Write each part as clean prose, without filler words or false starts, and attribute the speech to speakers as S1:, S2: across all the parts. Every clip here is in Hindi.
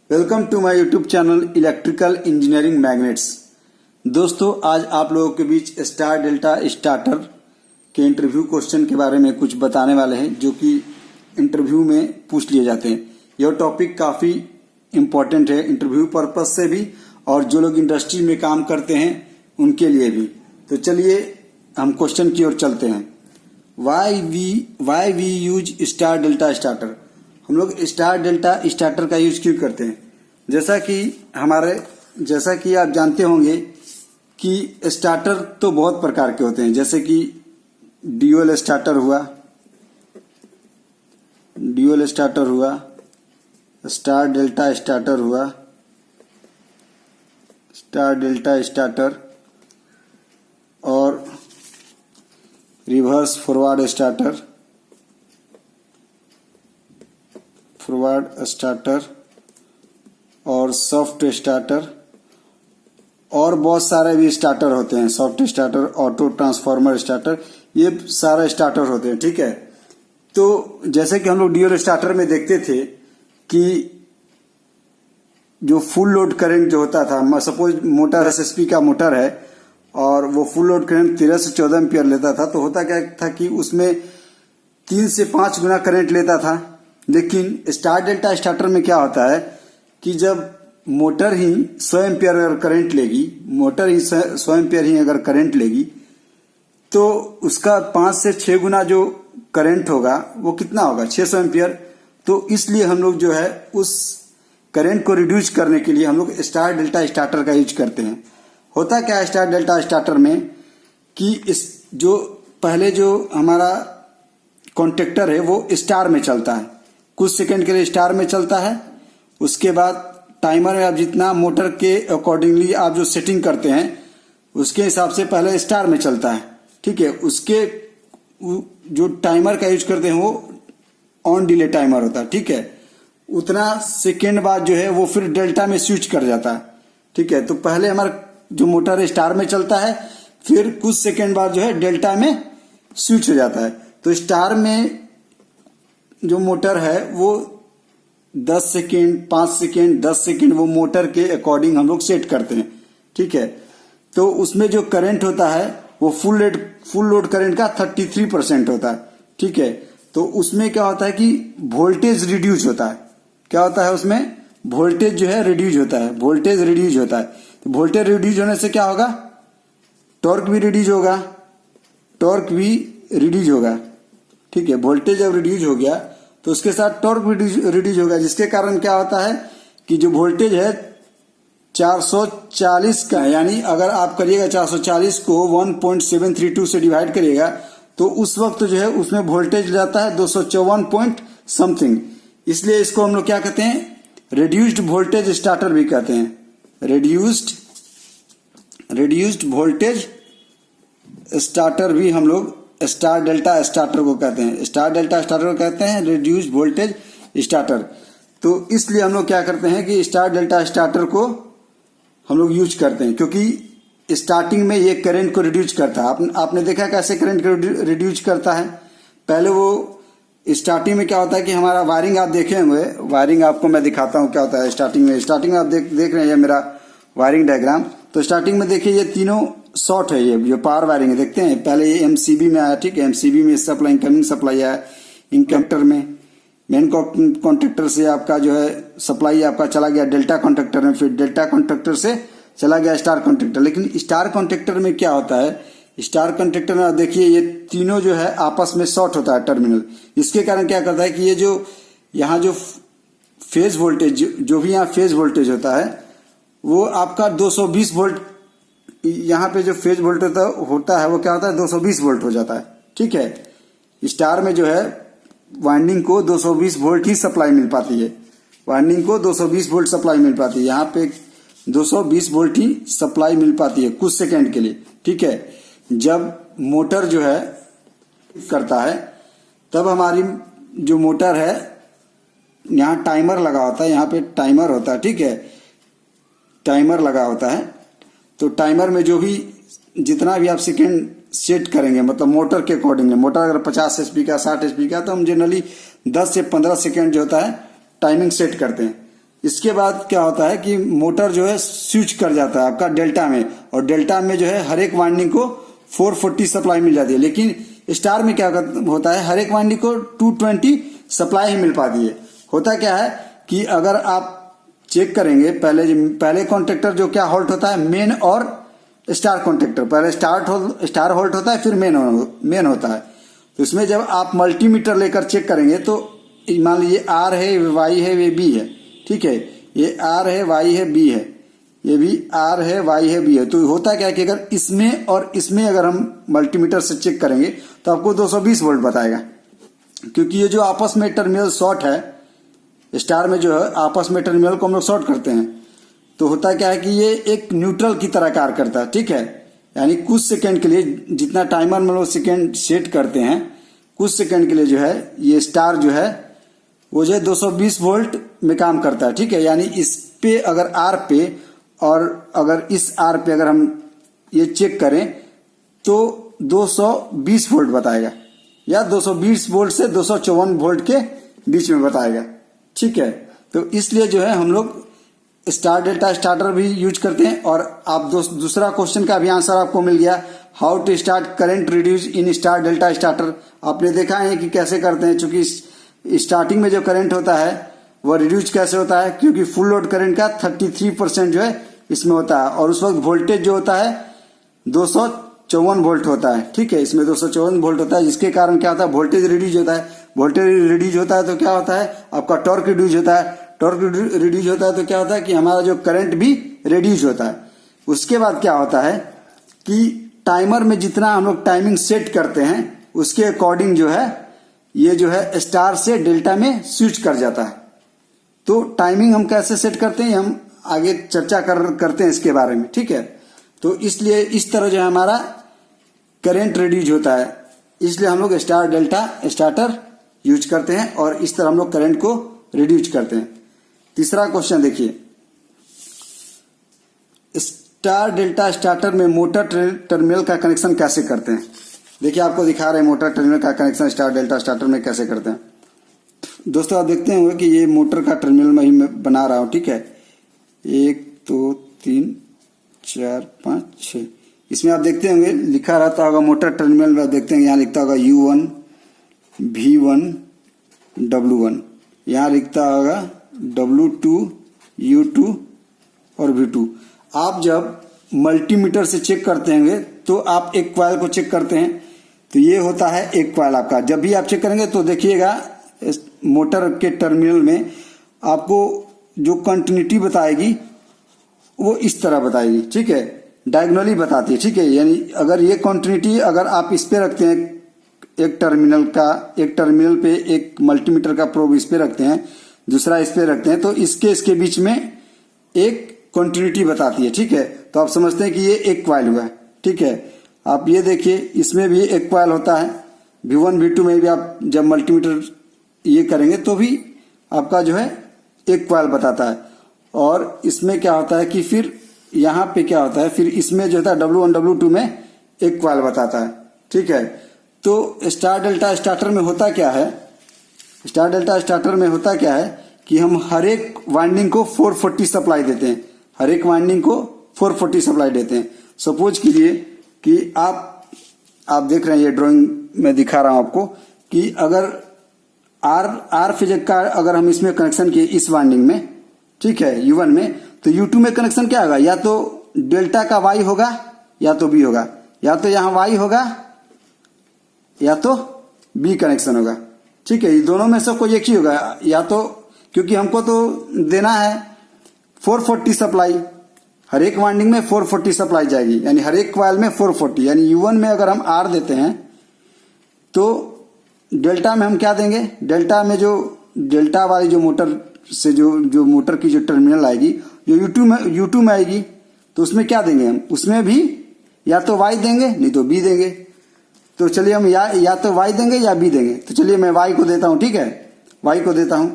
S1: Welcome to my YouTube channel electrical engineering magnets. दोस्तों, आज आप लोगों के बीच स्टार डेल्टा स्टार्टर के इंटरव्यू क्वेश्चन के बारे में कुछ बताने वाले हैं जो कि इंटरव्यू में पूछ लिए जाते हैं। यह टॉपिक काफ़ी इम्पोर्टेंट है इंटरव्यू पर्पज से भी और जो लोग इंडस्ट्री में काम करते हैं उनके लिए भी। तो चलिए हम क्वेश्चन की ओर चलते हैं। Why we use star delta starter. हम लोग स्टार डेल्टा स्टार्टर का यूज क्यों करते हैं? जैसा कि आप जानते होंगे कि स्टार्टर तो बहुत प्रकार के होते हैं, जैसे कि ड्यूअल स्टार्टर हुआ, स्टार डेल्टा स्टार्टर हुआ, स्टार डेल्टा स्टार्टर और रिवर्स फॉरवर्ड स्टार्टर और सॉफ्ट स्टार्टर और बहुत सारे भी स्टार्टर होते हैं। Soft starter, auto transformer starter, ये सारे स्टार्टर होते हैं। ठीक है, तो जैसे कि हम लोग ड्यूअल स्टार्टर में देखते थे कि जो फुल लोड करंट जो होता था, सपोज मोटर एसएसपी का मोटर है और वो फुल लोड करंट 13 से 14 एम्पियर लेता था, तो होता क्या था कि उसमें 3 से 5 गुना करंट लेता था। लेकिन स्टार डेल्टा स्टार्टर में क्या होता है कि जब मोटर ही 100 एम्पियर अगर करंट लेगी, तो उसका 5 से 6 गुना जो करंट होगा वो कितना होगा? 600 एम्पियर। तो इसलिए हम लोग जो है उस करंट को रिड्यूस करने के लिए हम लोग स्टार डेल्टा स्टार्टर का यूज करते हैं। होता क्या है स्टार डेल्टा स्टार्टर में कि पहले जो हमारा कॉन्टेक्टर है वो स्टार में चलता है, कुछ सेकंड के लिए स्टार में चलता है। उसके बाद टाइमर में आप जितना मोटर के अकॉर्डिंगली आप जो सेटिंग करते हैं उसके हिसाब से पहले स्टार में चलता है। ठीक है, उसके जो टाइमर का यूज करते हैं वो ऑन डिले टाइमर होता है। ठीक है, उतना सेकेंड बाद जो है वो फिर डेल्टा में स्विच कर जाता है। ठीक है, तो पहले हमारा जो मोटर है स्टार में चलता है, फिर कुछ सेकेंड बाद जो है डेल्टा में स्विच हो जाता है। तो स्टार में जो मोटर है वो 10 सेकेंड, 5 सेकेंड, 10 सेकेंड वो मोटर के अकॉर्डिंग हम लोग सेट करते हैं। ठीक है, तो उसमें जो करंट होता है वो फुल लोड करंट का 33% होता है। ठीक है, तो उसमें क्या होता है कि वोल्टेज रिड्यूस होता है। क्या होता है उसमें? वोल्टेज जो है रिड्यूस होता है। तो वोल्टेज रिड्यूस होने से क्या होगा? टॉर्क भी रिड्यूस होगा। ठीक है, वोल्टेज जब रिड्यूस हो गया तो उसके साथ टॉर्क भी रिड्यूस होगा, जिसके कारण क्या होता है कि जो वोल्टेज है 440 का, यानी अगर आप करिएगा 440 को 1.732 से डिवाइड करिएगा तो उस वक्त जो है उसमें वोल्टेज जाता है 254 पॉइंट समथिंग। इसलिए इसको हम लोग क्या कहते हैं? रिड्यूस्ड वोल्टेज स्टार्टर भी कहते हैं। रिड्यूस्ड वोल्टेज स्टार्टर भी हम लोग स्टार डेल्टा स्टार्टर को कहते हैं। Reduce voltage starter. तो इसलिए हम लोग क्या करते हैं कि स्टार डेल्टा स्टार्टर को हम लोग यूज करते हैं, क्योंकि स्टार्टिंग में ये करंट को रिड्यूस करता है। आपने देखा कैसे करंट को रिड्यूस करता है? पहले वो स्टार्टिंग में क्या होता है कि हमारा वायरिंग आप देखे होंगे, वायरिंग आपको मैं दिखाता हूँ क्या होता है। स्टार्टिंग में आप देख रहे हैं, ये मेरा वायरिंग डायग्राम। तो स्टार्टिंग में देखिए ये तीनों शॉर्ट है, ये जो पावर वायरिंग है देखते हैं। पहले ये एमसीबी में आया। ठीक है, एमसीबी में सप्लाई, इनकमिंग सप्लाई आया। इनकंडक्टर में मेन कॉन्ट्रैक्टर से आपका जो है सप्लाई आपका चला गया डेल्टा कॉन्ट्रैक्टर में, फिर डेल्टा कॉन्ट्रैक्टर से चला गया स्टार कॉन्ट्रैक्टर। लेकिन स्टार कॉन्ट्रैक्टर में क्या होता है? स्टार कॉन्ट्रैक्टर में देखिए ये तीनों जो है आपस में शॉर्ट होता है टर्मिनल। इसके कारण क्या करता है कि ये जो यहाँ जो फेज वोल्टेज, जो भी यहाँ फेज वोल्टेज होता है वो आपका 220 वोल्ट, यहाँ पे जो फेज वोल्ट होता है वो क्या होता है? 220 वोल्ट हो जाता है। ठीक है, स्टार में जो है वाइंडिंग को 220 वोल्ट ही सप्लाई मिल पाती है। यहाँ पे 220 वोल्ट ही सप्लाई मिल पाती है कुछ सेकंड के लिए। ठीक है, जब मोटर जो है करता है तब हमारी जो मोटर है यहाँ टाइमर लगा होता है, यहाँ पे टाइमर होता है। ठीक है, टाइमर लगा होता है। तो टाइमर में जो भी जितना भी आप सेकेंड सेट करेंगे, मतलब मोटर के अकॉर्डिंग, मोटर अगर 50 एचपी का 60 एचपी का, तो हम जनरली 10 से 15 सेकेंड जो होता है टाइमिंग सेट करते हैं। इसके बाद क्या होता है कि मोटर जो है स्विच कर जाता है आपका डेल्टा में, और डेल्टा में जो है हर एक वाइंडिंग को 440 सप्लाई मिल जाती है। लेकिन स्टार में क्या होता है, हर एक वाइंडिंग को 220 सप्लाई ही मिल पाती है। होता क्या है कि अगर आप चेक करेंगे, पहले कॉन्ट्रैक्टर जो क्या हॉल्ट होता है, मेन और स्टार कॉन्ट्रैक्टर, पहले स्टार हॉल्ट होता है, फिर मेन होता है। तो इसमें जब आप मल्टीमीटर लेकर चेक करेंगे तो मान लीजिए आर है, वाई है, ये बी है, ठीक है, ये आर है, वाई है, बी है, ये भी आर है, वाई है, बी है। तो होता क्या है कि अगर इसमें और इसमें अगर हम मल्टीमीटर से चेक करेंगे तो आपको 220 वोल्ट बताएगा, क्योंकि ये जो आपस में टर्मिनल शॉर्ट है, स्टार में जो है आपस में टर्मिनल को हम लोग शॉर्ट करते हैं। तो होता क्या है कि ये एक न्यूट्रल की तरह कार्य करता है, ठीक है। यानी कुछ सेकंड के लिए, जितना टाइमर में लोग सेकंड सेट करते हैं, कुछ सेकंड के लिए जो है ये स्टार जो है वो जो है 220 वोल्ट में काम करता है, ठीक है। यानी इस पे अगर आर पे और अगर इस आर पे अगर हम ये चेक करें तो 220 वोल्ट बताएगा, या 220 वोल्ट से 254 वोल्ट के बीच में बताएगा, ठीक है। तो इसलिए जो है हम लोग स्टार डेल्टा स्टार्टर भी यूज करते हैं। और आप दूसरा क्वेश्चन का भी आंसर आपको मिल गया, how to start current reduce in star delta starter. आपने देखा है कि कैसे करते हैं, चूंकि स्टार्टिंग में जो करंट होता है वो रिड्यूस कैसे होता है, क्योंकि फुल लोड करंट का 33% जो है इसमें होता है, और उस वक्त वोल्टेज जो होता है 254 वोल्ट होता है, ठीक है। इसमें 254 वोल्ट होता है, जिसके कारण क्या होता है, वोल्टेज रिड्यूस होता है। वोल्टेज रिड्यूस होता है तो क्या होता है, आपका टॉर्क रिड्यूस होता है। टॉर्क रिड्यूस होता है तो क्या होता है कि हमारा जो करंट भी रिड्यूस होता है। उसके बाद क्या होता है कि टाइमर में जितना हम लोग टाइमिंग सेट करते हैं उसके अकॉर्डिंग जो है ये जो है स्टार से डेल्टा में स्विच कर जाता है। तो टाइमिंग हम कैसे सेट करते हैं हम आगे चर्चा करते हैं इसके बारे में, ठीक है। तो इसलिए इस तरह जो है हमारा करंट रिड्यूस होता है, इसलिए हम लोग स्टार डेल्टा स्टार्टर यूज करते हैं और इस तरह हम लोग करंट को रिड्यूस करते हैं। तीसरा क्वेश्चन देखिए, स्टार डेल्टा स्टार्टर में मोटर टर्मिनल का कनेक्शन कैसे करते हैं। देखिए आपको दिखा रहे हैं मोटर टर्मिनल का कनेक्शन स्टार डेल्टा स्टार्टर में कैसे करते हैं। दोस्तों आप देखते होंगे कि ये मोटर का टर्मिनल मैं बना रहा हूं, ठीक है। 1 2 3 4 5 6, इसमें आप देखते होंगे लिखा रहता होगा मोटर टर्मिनल में, आप देखते हैं यहाँ लिखता होगा U1 V1 W1, यहाँ लिखता होगा W2 U2 और V2। आप जब मल्टीमीटर से चेक करते होंगे तो आप एक कॉइल को चेक करते हैं, तो ये होता है एक कॉइल आपका। जब भी आप चेक करेंगे तो देखिएगा मोटर के टर्मिनल में आपको जो कंटिन्यूटी बताएगी वो इस तरह बताएगी, ठीक है, डायगोनली बताती है, ठीक है। यानी अगर ये कंटिन्यूटी अगर आप इस पे रखते हैं, एक टर्मिनल पे एक मल्टीमीटर का प्रोब इस पे रखते हैं, दूसरा इस पे रखते हैं, तो इसके बीच में एक कंटिन्यूटी बताती है, ठीक है। तो आप समझते हैं कि ये एक कॉइल हुआ है, ठीक है। आप ये देखिए इसमें भी एक कॉइल होता है, V1 V2 में भी आप जब मल्टीमीटर ये करेंगे तो भी आपका जो है एक कॉइल बताता है। और इसमें क्या होता है कि फिर यहाँ पे क्या होता है, फिर इसमें जो होता है W1 W2 में एक कॉइल बताता है, ठीक है। तो स्टार डेल्टा स्टार्टर में होता क्या है, स्टार डेल्टा स्टार्टर में होता क्या है कि हम हर एक वाइंडिंग को 440 सप्लाई देते हैं, हर एक वाइंडिंग को 440 सप्लाई देते हैं। सपोज कीजिए कि आप देख रहे हैं, ये ड्राइंग में दिखा रहा हूं आपको कि अगर आर फिजिक का अगर हम इसमें कनेक्शन किए इस वाइंडिंग में, ठीक है, U1 में, तो U2 में कनेक्शन क्या होगा, या तो डेल्टा का Y होगा या तो B होगा, या तो यहाँ Y होगा या तो B कनेक्शन होगा, ठीक है। ये दोनों में से कोई एक ही होगा, या तो, क्योंकि हमको तो देना है 440 सप्लाई, हर एक वाइंडिंग में 440 सप्लाई जाएगी, यानी हर एक कॉइल में 440। यानी U1 में अगर हम R देते हैं तो डेल्टा में हम क्या देंगे, डेल्टा में जो डेल्टा वाली जो मोटर से जो मोटर की जो टर्मिनल आएगी, जो U2 में आएगी, तो उसमें क्या देंगे हम, उसमें भी या तो Y देंगे नहीं तो B देंगे। तो चलिए हम या तो Y देंगे या B देंगे। तो चलिए मैं Y को देता हूं, ठीक है, Y को देता हूं,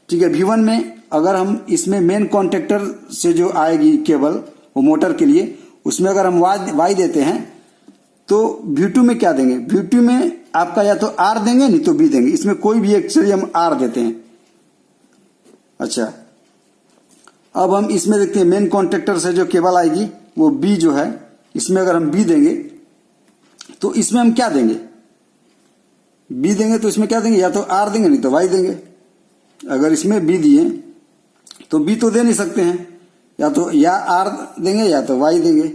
S1: ठीक है। V1 में अगर हम इसमें मेन कॉन्ट्रैक्टर से जो आएगी केबल वो मोटर के लिए, उसमें अगर हम Y देते हैं तो V2 में क्या देंगे, V2 में आपका या तो R देंगे नहीं तो B देंगे। इसमें कोई भी एक, चलिए हम R देते हैं। अच्छा, अब हम इसमें देखते हैं मेन कॉन्ट्रैक्टर से जो केबल आएगी वो बी जो है, इसमें अगर हम बी देंगे तो इसमें हम क्या देंगे, बी देंगे तो इसमें क्या देंगे, या तो आर देंगे नहीं तो वाई देंगे। अगर इसमें बी दिए तो बी तो दे नहीं सकते हैं, या तो या आर देंगे या तो वाई देंगे।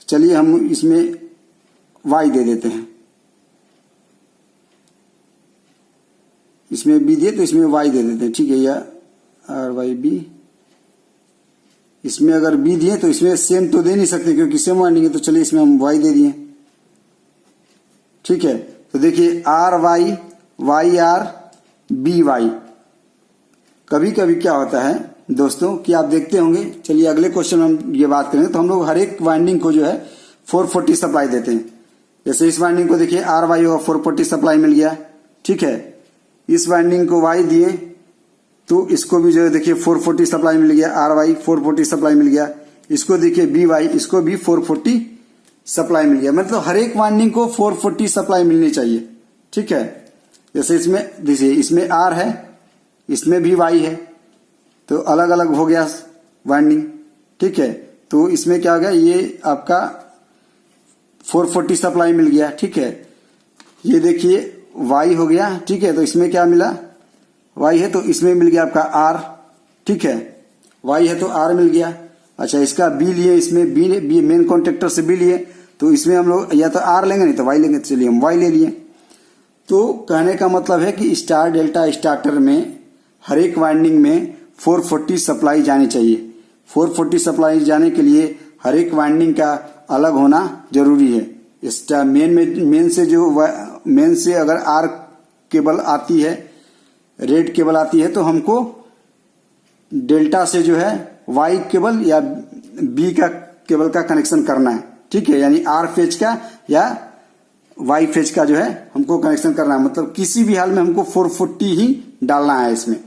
S1: चलिए हम इसमें वाई दे देते हैं, इसमें बी दिए तो इसमें वाई दे देते हैं, ठीक है, या आर वाई बी। इसमें अगर बी दिए तो इसमें सेम तो दे नहीं सकते क्योंकि सेम वाइंडिंग है, तो चलिए इसमें हम वाई दे दिए, ठीक है। तो देखिए R Y, Y R, B Y. कभी कभी क्या होता है दोस्तों कि आप देखते होंगे, चलिए अगले क्वेश्चन में हम ये बात करेंगे, तो हम लोग हर एक वाइंडिंग को जो है 440 सप्लाई देते हैं। जैसे इस वाइंडिंग को देखिए आर वाई और 440 सप्लाई मिल गया, ठीक है। इस वाइंडिंग को वाई दिए तो इसको भी जो है देखिए 440 सप्लाई मिल गया, आर वाई 440 सप्लाई मिल गया। इसको देखिए बी वाई, इसको भी 440 सप्लाई मिल गया। मतलब हर एक वाइंडिंग को 440 सप्लाई मिलनी चाहिए, ठीक है। जैसे इसमें देखिए इसमें आर है, इसमें भी वाई है, तो अलग अलग हो गया वाइंडिंग, ठीक है। तो इसमें क्या हो गया, ये आपका 440 सप्लाई मिल गया, ठीक है। ये देखिए वाई हो गया, ठीक है। तो इसमें क्या मिला, वाई है तो इसमें मिल गया आपका आर, ठीक है। वाई है तो आर मिल गया। अच्छा इसका बी लिए, इसमें बी मेन कॉन्ट्रैक्टर से बी लिए, तो इसमें हम लोग या तो आर लेंगे नहीं तो वाई लेंगे, चलिए हम वाई ले लिए। तो कहने का मतलब है कि स्टार डेल्टा स्टार्टर में हर एक वाइंडिंग में 440 सप्लाई जानी चाहिए। 440 सप्लाई जाने के लिए हर एक वाइंडिंग का अलग होना जरूरी है। स्टार मेन से अगर आर केबल आती है, रेड केबल आती है, तो हमको डेल्टा से जो है वाई केबल या बी का केबल का कनेक्शन करना है, ठीक है। यानी आर फेज का या वाई फेज का जो है हमको कनेक्शन करना है। मतलब किसी भी हाल में हमको 440 ही डालना है इसमें।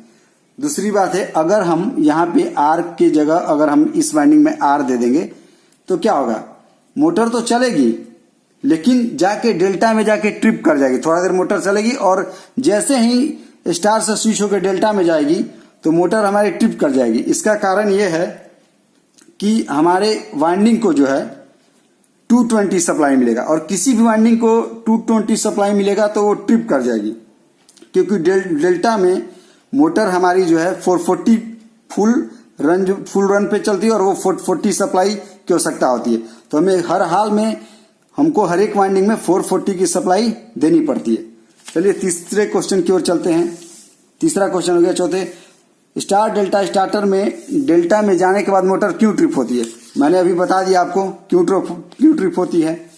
S1: दूसरी बात है, अगर हम यहाँ पे आर की जगह अगर हम इस वाइंडिंग में आर दे देंगे तो क्या होगा, मोटर तो चलेगी लेकिन जाके डेल्टा में जाके ट्रिप कर जाएगी। थोड़ा देर मोटर चलेगी और जैसे ही स्टार से स्विच होकर डेल्टा में जाएगी तो मोटर हमारी ट्रिप कर जाएगी। इसका कारण यह है कि हमारे वाइंडिंग को जो है 220 सप्लाई मिलेगा, और किसी भी वाइंडिंग को 220 सप्लाई मिलेगा तो वो ट्रिप कर जाएगी, क्योंकि डेल्टा में मोटर हमारी जो है 440 फुल रन पे चलती है और वो 440 सप्लाई की आवश्यकता होती है। तो हमें हर हाल में हमको हर एक वाइंडिंग में 440 की सप्लाई देनी पड़ती है। चलिए तीसरे क्वेश्चन की ओर चलते हैं। तीसरा क्वेश्चन हो गया चौथे, स्टार डेल्टा स्टार्टर में डेल्टा में जाने के बाद मोटर क्यों ट्रिप होती है। मैंने अभी बता दिया आपको क्यों ट्रिप होती है।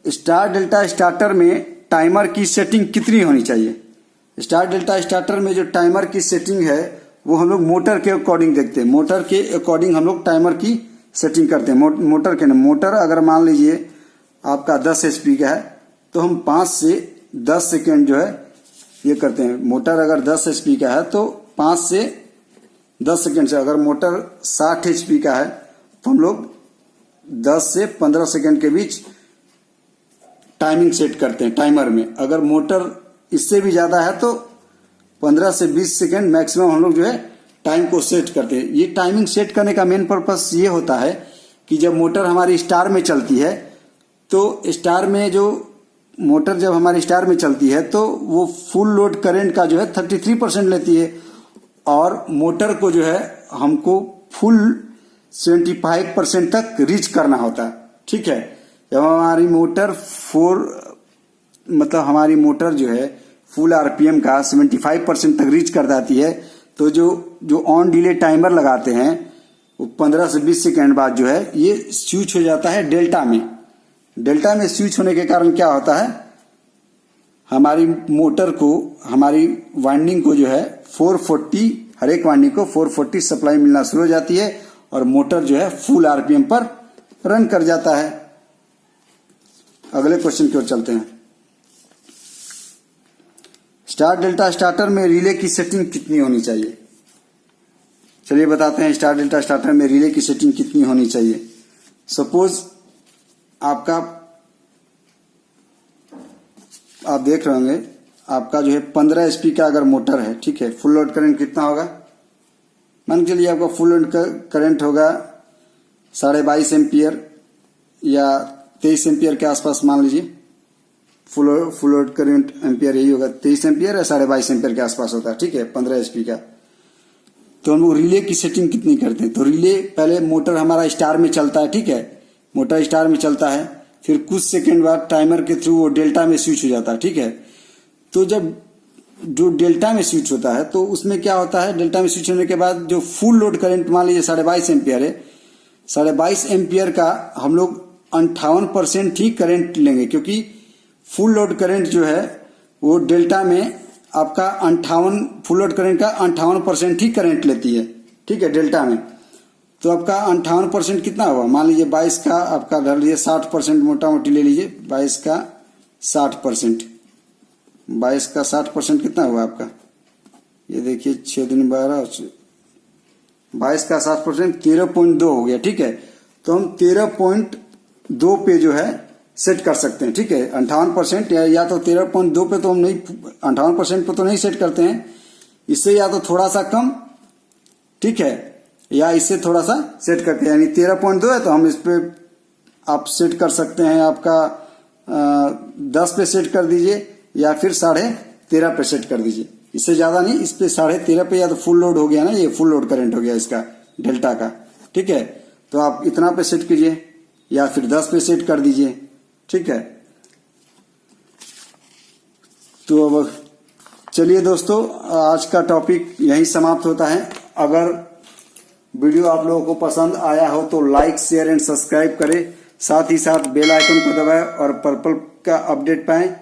S1: स्टार डेल्टा स्टार्टर में टाइमर की सेटिंग कितनी होनी चाहिए। स्टार डेल्टा स्टार्टर में जो टाइमर की सेटिंग है वो हम लोग मोटर के अकॉर्डिंग देखते हैं। मोटर के अकॉर्डिंग हम लोग टाइमर की सेटिंग करते हैं। मोटर अगर मान लीजिए आपका 10 HP का है तो हम 5 से 10 सेकेंड जो है ये करते हैं। मोटर अगर 10 HP का है तो 5 से 10 सेकेंड से, अगर मोटर 60 HP का है तो हम लोग 10 से 15 सेकेंड के बीच टाइमिंग सेट करते हैं टाइमर में। अगर मोटर इससे भी ज्यादा है तो 15 से 20 सेकेंड मैक्सिमम हम लोग जो है टाइम को सेट करते हैं। ये टाइमिंग सेट करने का मेन पर्पस ये होता है कि जब मोटर हमारी स्टार में चलती है तो स्टार में जो मोटर जब हमारी स्टार में चलती है तो वो फुल लोड करंट का जो है 33% लेती है, और मोटर को जो है हमको फुल 75% तक रीच करना होता है, ठीक है। जब हमारी मोटर जो है फुल RPM का 75% तक रीच कर जाती है तो जो ऑन डिले टाइमर लगाते हैं वो 15 से 20 सेकेंड बाद जो है ये स्विच हो जाता है डेल्टा में। डेल्टा में स्विच होने के कारण क्या होता है, हमारी मोटर को, हमारी वाइंडिंग को जो है 440, हर एक वाइंडिंग को 440 सप्लाई मिलना शुरू हो जाती है और मोटर जो है फुल RPM पर रन कर जाता है। अगले क्वेश्चन की ओर चलते हैं। स्टार डेल्टा स्टार्टर में रिले की सेटिंग कितनी होनी चाहिए। चलिए बताते हैं स्टार डेल्टा स्टार्टर में रिले की सेटिंग कितनी होनी चाहिए। सपोज आप देख रहे होंगे आपका जो है 15 HP का अगर मोटर है, ठीक है, फुल लोड करंट कितना होगा मान के चलिए आपका फुल लोड करंट होगा 22.5 एम्पियर या 23 एम्पियर के आसपास मान लीजिए। फुल लोड करंट एम्पियर यही होगा, 23 एम्पियर या 22.5 एम्पियर के आसपास होता है, ठीक है, 15 HP का। तो हम लोग रिले की सेटिंग कितनी करते हैं? तो रिले पहले मोटर हमारा स्टार में चलता है, ठीक है, मोटर स्टार में चलता है, फिर कुछ सेकंड बाद टाइमर के थ्रू वो डेल्टा में स्विच हो जाता है, ठीक है। तो जब जो डेल्टा में स्विच होता है तो उसमें क्या होता है, डेल्टा में स्विच होने के बाद जो फुल लोड करंट मान लीजिए 22.5 एम्पियर है, 22.5 एम्पियर का हम लोग 58% ही करंट लेंगे, क्योंकि फुल लोड करंट जो है वो डेल्टा में आपका 58 फुल लोड करंट का 58% ही करंट लेती है, ठीक है, डेल्टा में। तो आपका 58% कितना हुआ? मान लीजिए 22 का आपका धर लीजिए 60%, मोटा मोटी ले लीजिए 22 का 60%, 22 का 60% कितना हुआ आपका? ये देखिए 6 दूनी 12, 22 का 60% 13.2 हो गया, ठीक है। तो हम 13.2 पे जो है सेट कर सकते हैं, ठीक है। 58% या तो 13.2 पे तो हम नहीं, 58% पे तो नहीं सेट करते हैं, इससे या तो थोड़ा सा कम, ठीक है, या इससे थोड़ा सा सेट करते हैं। यानी 13.2 है तो हम इस पे आप सेट कर सकते हैं, आपका 10 पे सेट कर दीजिए या फिर 13.5 पे सेट कर दीजिए, इससे ज्यादा नहीं। इस पे 13.5 पे या तो फुल लोड हो गया ना, ये फुल लोड करंट हो गया इसका डेल्टा का, ठीक है। तो आप इतना पे सेट कीजिए या फिर 10 पे सेट कर दीजिए, ठीक है। तो अब चलिए दोस्तों, आज का टॉपिक यहीं समाप्त होता है। अगर वीडियो आप लोगों को पसंद आया हो तो लाइक, शेयर एंड सब्सक्राइब करें, साथ ही साथ बेल आइकन को दबाएं और पर्पल का अपडेट पाएं।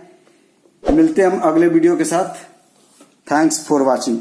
S1: मिलते हैं हम अगले वीडियो के साथ। Thanks for watching.